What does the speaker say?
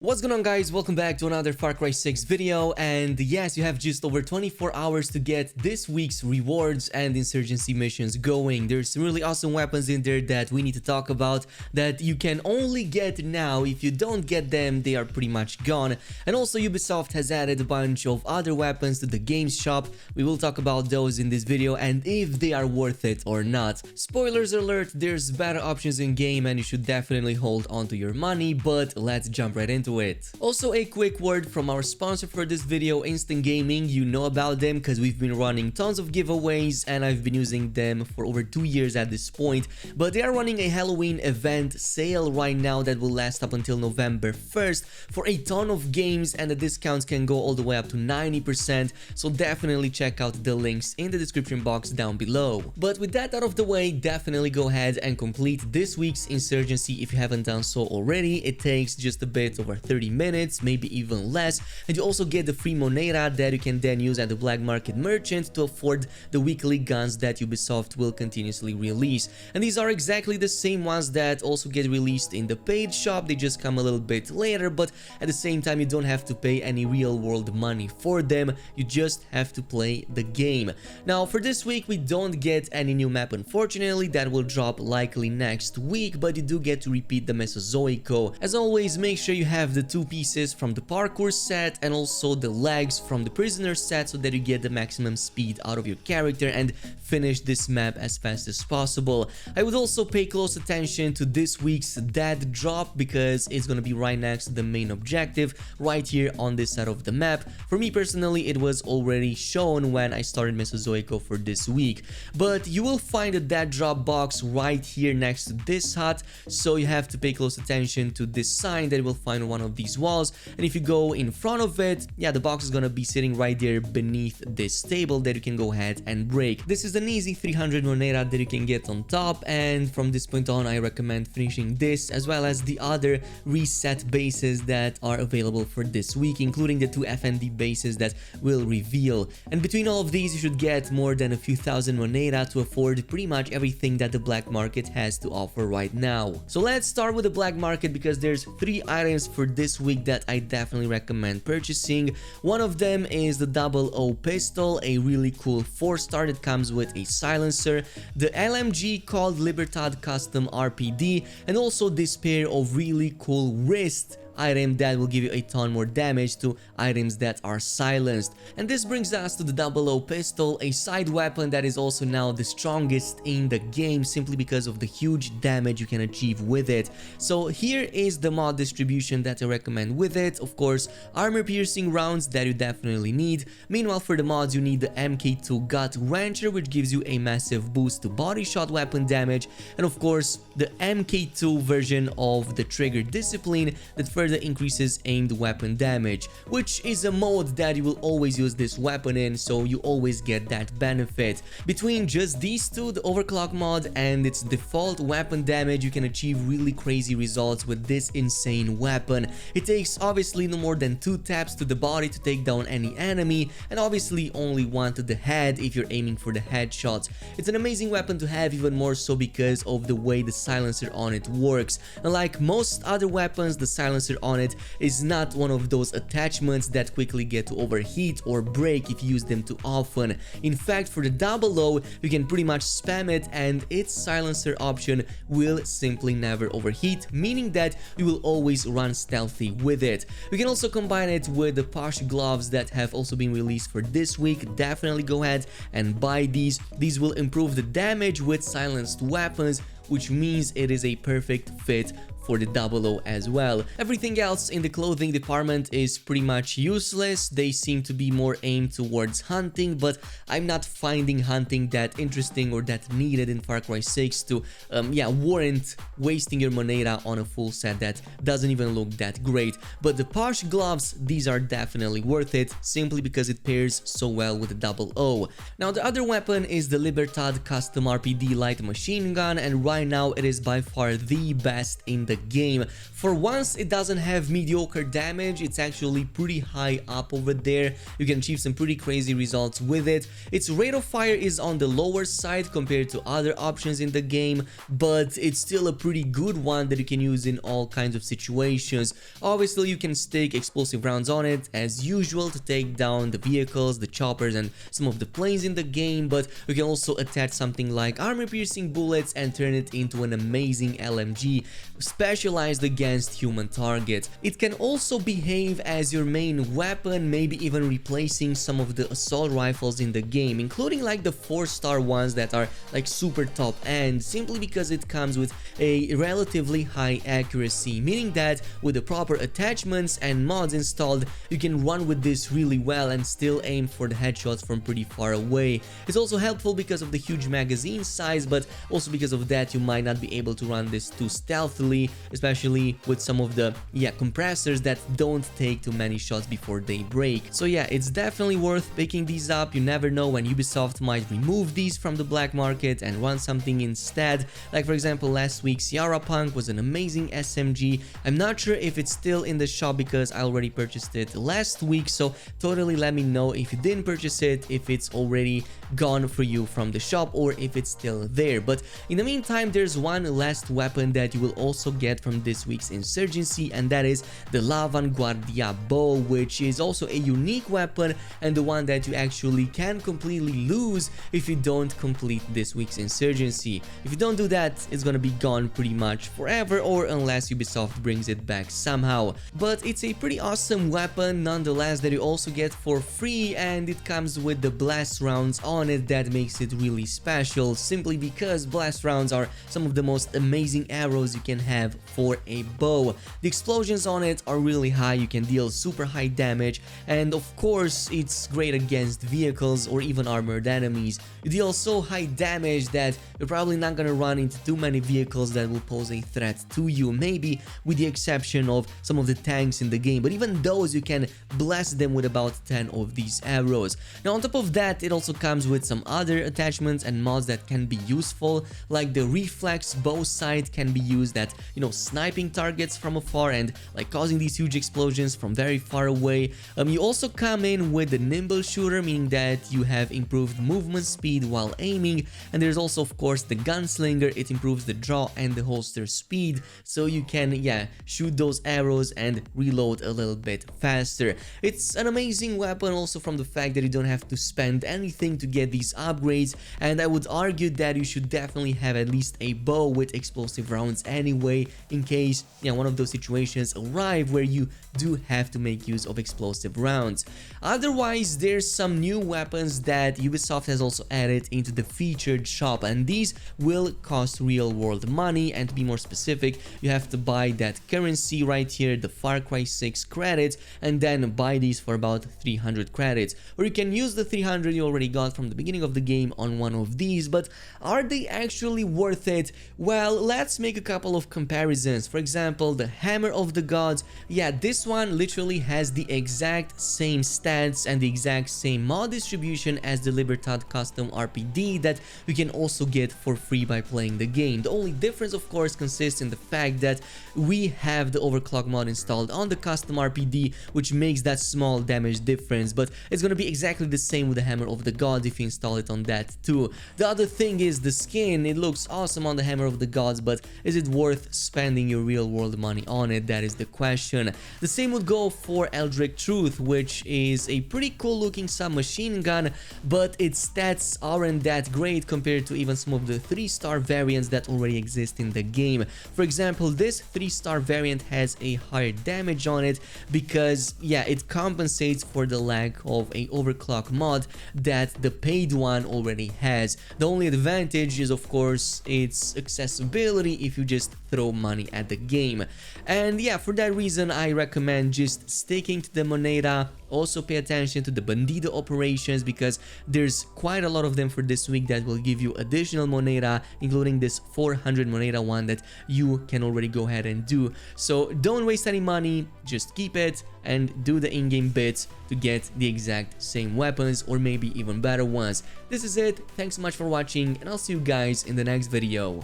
What's going on, guys? Welcome back to another Far Cry 6 video, and yes, you have just over 24 hours to get this week's rewards and insurgency missions going. There's some really awesome weapons in there that we need to talk about that you can only get now. If you don't get them, they are pretty much gone. And also Ubisoft has added a bunch of other weapons to the games shop. We will talk about those in this video and if they are worth it or not. Spoilers alert, there's better options in game and you should definitely hold on to your money, but let's jump right into it. Also, a quick word from our sponsor for this video, Instant Gaming. You know about them because we've been running tons of giveaways and I've been using them for over 2 years at this point. But they are running a Halloween event sale right now that will last up until November 1st for a ton of games, and the discounts can go all the way up to 90%, so definitely check out the links in the description box down below. But with that out of the way, definitely go ahead and complete this week's Insurgency if you haven't done so already. It takes just a bit over 30 minutes, maybe even less, and you also get the free moneda that you can then use at the black market merchant to afford the weekly guns that Ubisoft will continuously release. And these are exactly the same ones that also get released in the paid shop. They just come a little bit later, but at the same time you don't have to pay any real world money for them, you just have to play the game. Now for this week we don't get any new map, unfortunately. That will drop likely next week, but you do get to repeat the Mesozoico. As always, make sure you have the 2 pieces from the parkour set and also the legs from the prisoner set so that you get the maximum speed out of your character and finish this map as fast as possible. I would also pay close attention to this week's dead drop because it's gonna be right next to the main objective right here on this side of the map. For me personally, it was already shown when I started Mesozoico for this week, but you will find a dead drop box right here next to this hut, so you have to pay close attention to this sign that you will find on one of these walls. And if you go in front of it, yeah, the box is gonna be sitting right there beneath this table that you can go ahead and break. This is an easy 300 moneda that you can get on top, and from this point on I recommend finishing this as well as the other reset bases that are available for this week, including the 2 FND bases that will reveal. And between all of these you should get more than a few thousand moneda to afford pretty much everything that the black market has to offer right now. So let's start with the black market because there's 3 items for this week that I definitely recommend purchasing. One of them is the 00 pistol, a really cool 4-star that comes with a silencer, the LMG called Libertad Custom RPD, and also this pair of really cool wrist item that will give you a ton more damage to items that are silenced. And this brings us to the 00 pistol, a side weapon that is also now the strongest in the game simply because of the huge damage you can achieve with it. So here is the mod distribution that I recommend with it. Of course, armor piercing rounds that you definitely need. Meanwhile, for the mods you need the MK2 Gut Wrencher, which gives you a massive boost to body shot weapon damage, and of course the MK2 version of the Trigger Discipline that further increases aimed weapon damage, which is a mode that you will always use this weapon in, so you always get that benefit. Between just these two, the overclock mod and its default weapon damage, you can achieve really crazy results with this insane weapon. It takes obviously no more than 2 taps to the body to take down any enemy, and obviously only 1 to the head if you're aiming for the headshots. It's an amazing weapon to have, even more so because of the way the silencer on it works. Unlike most other weapons, the silencer on it is not one of those attachments that quickly get to overheat or break if you use them too often. In fact, for the 00 you can pretty much spam it and its silencer option will simply never overheat, meaning that you will always run stealthy with it. You can also combine it with the Posh Gloves that have also been released for this week. Definitely go ahead and buy these. These will improve the damage with silenced weapons, which means it is a perfect fit for the 00 as well. Everything else in the clothing department is pretty much useless. They seem to be more aimed towards hunting, but I'm not finding hunting that interesting or that needed in Far Cry 6 to warrant wasting your moneda on a full set that doesn't even look that great. But the Posh Gloves, these are definitely worth it simply because it pairs so well with the 00. Now the other weapon is the Libertad Custom RPD light machine gun, and right now it is by far the best in the game. For once, it doesn't have mediocre damage, it's actually pretty high up over there. You can achieve some pretty crazy results with it. Its rate of fire is on the lower side compared to other options in the game, but it's still a pretty good one that you can use in all kinds of situations. Obviously, you can stick explosive rounds on it as usual to take down the vehicles, the choppers, and some of the planes in the game, but you can also attach something like armor-piercing bullets and turn it into an amazing LMG specialized against human targets. It can also behave as your main weapon, maybe even replacing some of the assault rifles in the game, including like the 4-star ones that are like super top end, simply because it comes with a relatively high accuracy, meaning that with the proper attachments and mods installed, you can run with this really well and still aim for the headshots from pretty far away. It's also helpful because of the huge magazine size, but also because of that you might not be able to run this too stealthily, especially with some of the compressors that don't take too many shots before they break. So yeah, it's definitely worth picking these up. You never know when Ubisoft might remove these from the black market and run something instead. Like for example, last week's Yara Punk was an amazing SMG. I'm not sure if it's still in the shop because I already purchased it last week, so totally let me know if you didn't purchase it, if it's already gone for you from the shop or if it's still there. But in the meantime, there's one last weapon that you will also get from this week's Insurgency, and that is the Vanguardia Bow, which is also a unique weapon and the one that you actually can completely lose if you don't complete this week's Insurgency. If you don't do that, it's gonna be gone pretty much forever, or unless Ubisoft brings it back somehow. But it's a pretty awesome weapon nonetheless that you also get for free, and it comes with the blast rounds on it that makes it really special, simply because blast rounds are some of the most amazing arrows you can have for a bow. The explosions on it are really high, you can deal super high damage, and of course it's great against vehicles or even armored enemies. You deal so high damage that you're probably not gonna run into too many vehicles that will pose a threat to you, maybe with the exception of some of the tanks in the game, but even those you can blast them with about 10 of these arrows. Now on top of that, it also comes with some other attachments and mods that can be useful, like the reflex bow sight can be used at, you know, sniping targets from afar and like causing these huge explosions from very far away. You also come in with the nimble shooter, meaning that you have improved movement speed while aiming, and there's also of course the gunslinger. It improves the draw and the holster speed, so you can shoot those arrows and reload a little bit faster. It's an amazing weapon also from the fact that you don't have to spend anything to get these upgrades, and I would argue that you should definitely have at least a bow with explosive rounds anyway, in case one of those situations arrive where you do have to make use of explosive rounds. Otherwise, there's some new weapons that Ubisoft has also added into the featured shop, and these will cost real world money, and to be more specific, you have to buy that currency right here, the Far Cry 6 credits, and then buy these for about 300 credits, or you can use the 300 you already got from the beginning of the game on one of these. But are they actually worth it? Well, let's make a couple of comparisons. For example, the Hammer of the Gods, this one literally has the exact same stats and the exact same mod distribution as the Libertad Custom RPD that you can also get for free by playing the game. The only difference of course consists in the fact that we have the overclock mod installed on the custom RPD, which makes that small damage difference, but it's gonna be exactly the same with the Hammer of the Gods if you install it on that too. The other thing is the skin. It looks awesome on the Hammer of the Gods, but is it worth spending your real world money on it? That is the question. The same would go for Eldritch Truth, which is a pretty cool looking submachine gun, but its stats aren't that great compared to even some of the 3-star variants that already exist in the game. For example, this 3-star variant has a higher damage on it because it compensates for the lack of a overclock mod that the paid one already has. The only advantage is of course its accessibility if you just throw money at the game. And for that reason I recommend just sticking to the moneda. Also pay attention to the Bandido operations because there's quite a lot of them for this week that will give you additional moneda, including this 400 moneda one that you can already go ahead and do. So don't waste any money, just keep it and do the in-game bits to get the exact same weapons or maybe even better ones. This is it, thanks so much for watching and I'll see you guys in the next video.